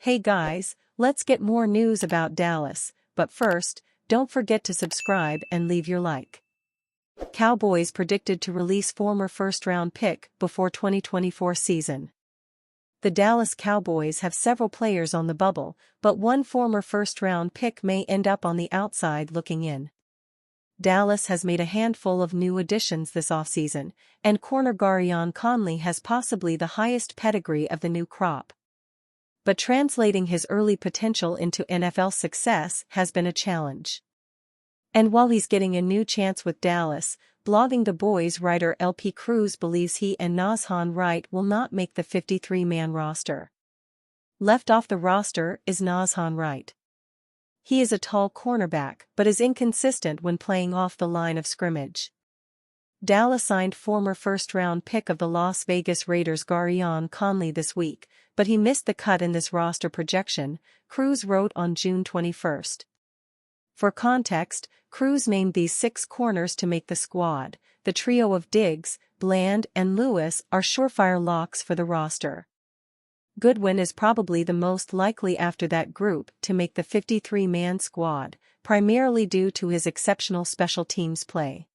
Hey guys, let's get more news about Dallas, but first, don't forget to subscribe and leave your like. Cowboys predicted to release former first-round pick before 2024 season. The Dallas Cowboys have several players on the bubble, but one former first-round pick may end up on the outside looking in. Dallas has made a handful of new additions this offseason, and corner Gareon Conley has possibly the highest pedigree of the new crop. But translating his early potential into NFL success has been a challenge. And while he's getting a new chance with Dallas, Blogging the Boys writer LP Cruz believes he and Nazhan Wright will not make the 53-man roster. Left off the roster is Nazhan Wright. He is a tall cornerback but is inconsistent when playing off the line of scrimmage. Dallas signed former first-round pick of the Las Vegas Raiders Gareon Conley this week, but he missed the cut in this roster projection, Cruz wrote on June 21. For context, Cruz named these 6 corners to make the squad. The trio of Diggs, Bland and Lewis are surefire locks for the roster. Goodwin is probably the most likely after that group to make the 53-man squad, primarily due to his exceptional special teams play.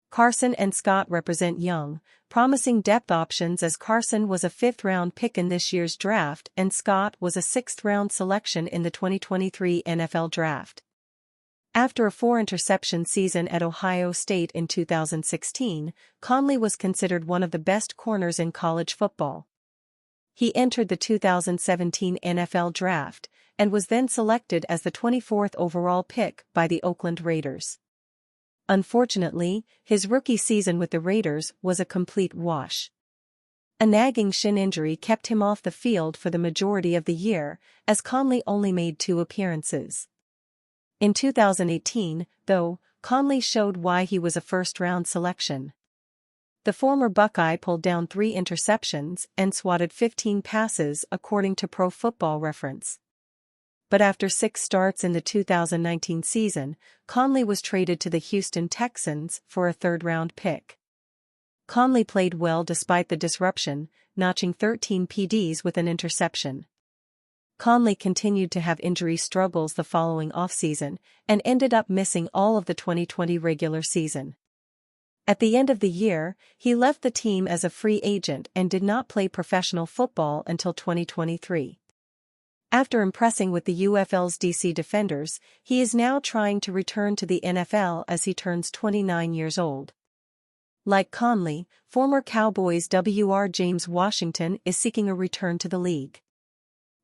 Carson and Scott represent young, promising depth options as Carson was a 5th-round pick in this year's draft and Scott was a 6th-round selection in the 2023 NFL Draft. After a 4-interception season at Ohio State in 2016, Conley was considered one of the best corners in college football. He entered the 2017 NFL Draft and was then selected as the 24th overall pick by the Oakland Raiders. Unfortunately, his rookie season with the Raiders was a complete wash. A nagging shin injury kept him off the field for the majority of the year, as Conley only made 2 appearances. In 2018, though, Conley showed why he was a first-round selection. The former Buckeye pulled down 3 interceptions and swatted 15 passes according to Pro Football Reference. But after 6 starts in the 2019 season, Conley was traded to the Houston Texans for a 3rd-round pick. Conley played well despite the disruption, notching 13 PDs with an interception. Conley continued to have injury struggles the following offseason and ended up missing all of the 2020 regular season. At the end of the year, he left the team as a free agent and did not play professional football until 2023. After impressing with the UFL's DC Defenders, he is now trying to return to the NFL as he turns 29 years old. Like Conley, former Cowboys WR James Washington is seeking a return to the league.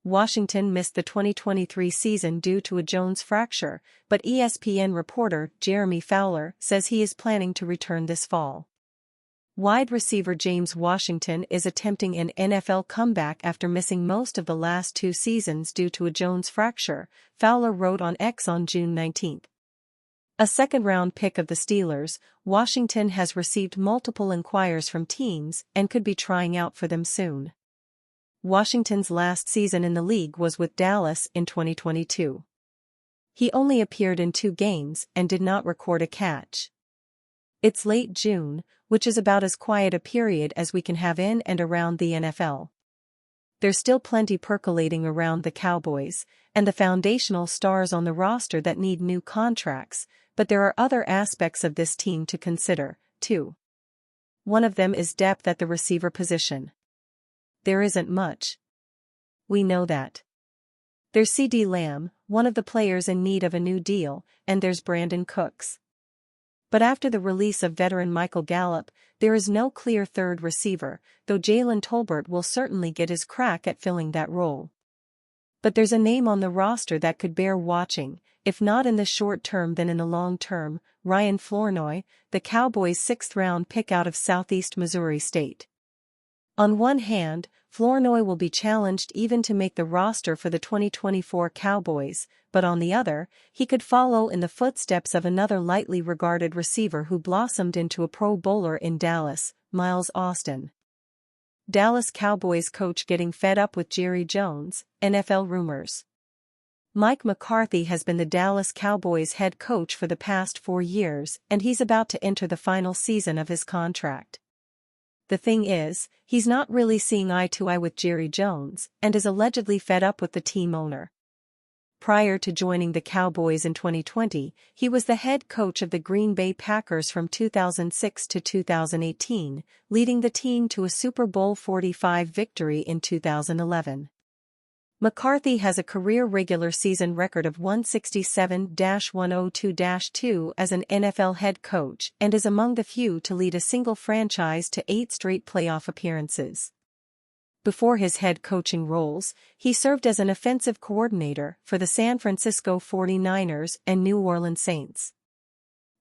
Washington missed the 2023 season due to a Jones fracture, but ESPN reporter Jeremy Fowler says he is planning to return this fall. Wide receiver James Washington is attempting an NFL comeback after missing most of the last 2 seasons due to a Jones fracture, Fowler wrote on X on June 19. A 2nd-round pick of the Steelers, Washington has received multiple inquiries from teams and could be trying out for them soon. Washington's last season in the league was with Dallas in 2022. He only appeared in 2 games and did not record a catch. It's late June, which is about as quiet a period as we can have in and around the NFL. There's still plenty percolating around the Cowboys, and the foundational stars on the roster that need new contracts, but there are other aspects of this team to consider, too. One of them is depth at the receiver position. There isn't much. We know that. There's Ceedee Lamb, one of the players in need of a new deal, and there's Brandon Cooks. But after the release of veteran Michael Gallup, there is no clear 3rd receiver, though Jalen Tolbert will certainly get his crack at filling that role. But there's a name on the roster that could bear watching, if not in the short term then in the long term, Ryan Flournoy, the Cowboys' 6th-round pick out of Southeast Missouri State. On one hand, Flournoy will be challenged even to make the roster for the 2024 Cowboys, but on the other, he could follow in the footsteps of another lightly regarded receiver who blossomed into a Pro Bowler in Dallas, Miles Austin. Dallas Cowboys coach getting fed up with Jerry Jones, NFL rumors. Mike McCarthy has been the Dallas Cowboys head coach for the past 4 years and he's about to enter the final season of his contract. The thing is, he's not really seeing eye to eye with Jerry Jones and is allegedly fed up with the team owner. Prior to joining the Cowboys in 2020, he was the head coach of the Green Bay Packers from 2006 to 2018, leading the team to a Super Bowl 45 victory in 2011. McCarthy has a career regular season record of 167-102-2 as an NFL head coach and is among the few to lead a single franchise to 8 straight playoff appearances. Before his head coaching roles, he served as an offensive coordinator for the San Francisco 49ers and New Orleans Saints.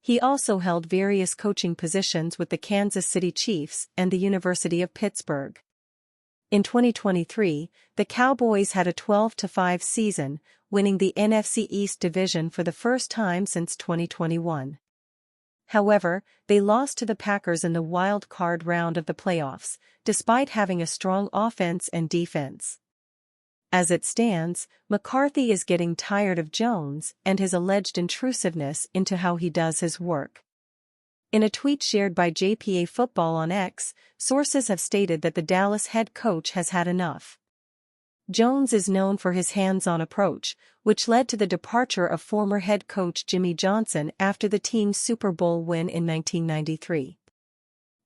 He also held various coaching positions with the Kansas City Chiefs and the University of Pittsburgh. In 2023, the Cowboys had a 12-5 season, winning the NFC East division for the first time since 2021. However, they lost to the Packers in the wild card round of the playoffs, despite having a strong offense and defense. As it stands, McCarthy is getting tired of Jones and his alleged intrusiveness into how he does his work. In a tweet shared by JPA Football on X, sources have stated that the Dallas head coach has had enough. Jones is known for his hands-on approach, which led to the departure of former head coach Jimmy Johnson after the team's Super Bowl win in 1993.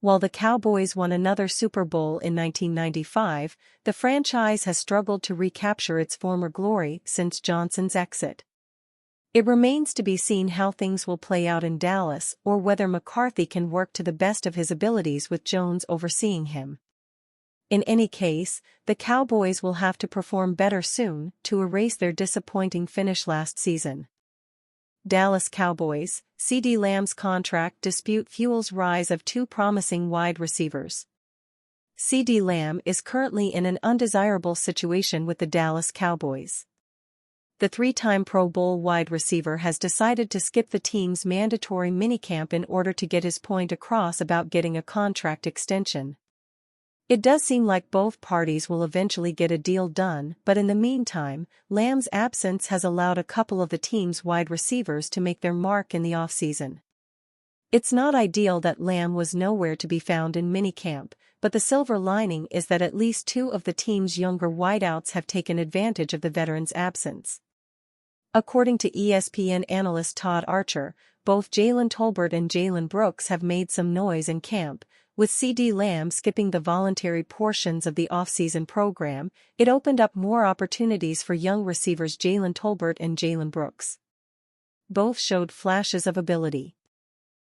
While the Cowboys won another Super Bowl in 1995, the franchise has struggled to recapture its former glory since Johnson's exit. It remains to be seen how things will play out in Dallas or whether McCarthy can work to the best of his abilities with Jones overseeing him. In any case, the Cowboys will have to perform better soon to erase their disappointing finish last season. Dallas Cowboys, CeeDee Lamb's contract dispute fuels rise of 2 promising wide receivers. CeeDee Lamb is currently in an undesirable situation with the Dallas Cowboys. The 3-time Pro Bowl wide receiver has decided to skip the team's mandatory minicamp in order to get his point across about getting a contract extension. It does seem like both parties will eventually get a deal done, but in the meantime, Lamb's absence has allowed a couple of the team's wide receivers to make their mark in the offseason. It's not ideal that Lamb was nowhere to be found in minicamp, but the silver lining is that at least 2 of the team's younger wideouts have taken advantage of the veteran's absence. According to ESPN analyst Todd Archer, both Jalen Tolbert and Jalen Brooks have made some noise in camp. With CeeDee Lamb skipping the voluntary portions of the offseason program, it opened up more opportunities for young receivers Jalen Tolbert and Jalen Brooks. Both showed flashes of ability.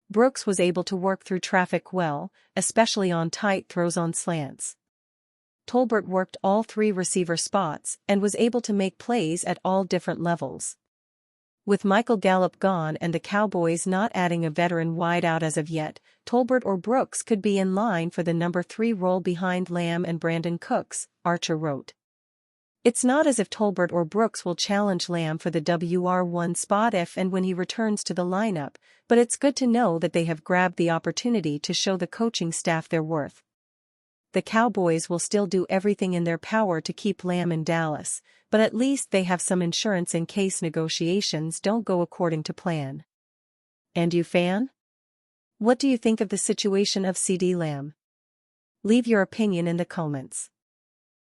Brooks was able to work through traffic well, especially on tight throws on slants. Tolbert worked all 3 receiver spots and was able to make plays at all different levels. With Michael Gallup gone and the Cowboys not adding a veteran wideout as of yet, Tolbert or Brooks could be in line for the number 3 role behind Lamb and Brandon Cooks, Archer wrote. It's not as if Tolbert or Brooks will challenge Lamb for the WR1 spot if and when he returns to the lineup, but it's good to know that they have grabbed the opportunity to show the coaching staff their worth. The Cowboys will still do everything in their power to keep Lamb in Dallas, but at least they have some insurance in case negotiations don't go according to plan. And you, fan? What do you think of the situation of CeeDee Lamb? Leave your opinion in the comments.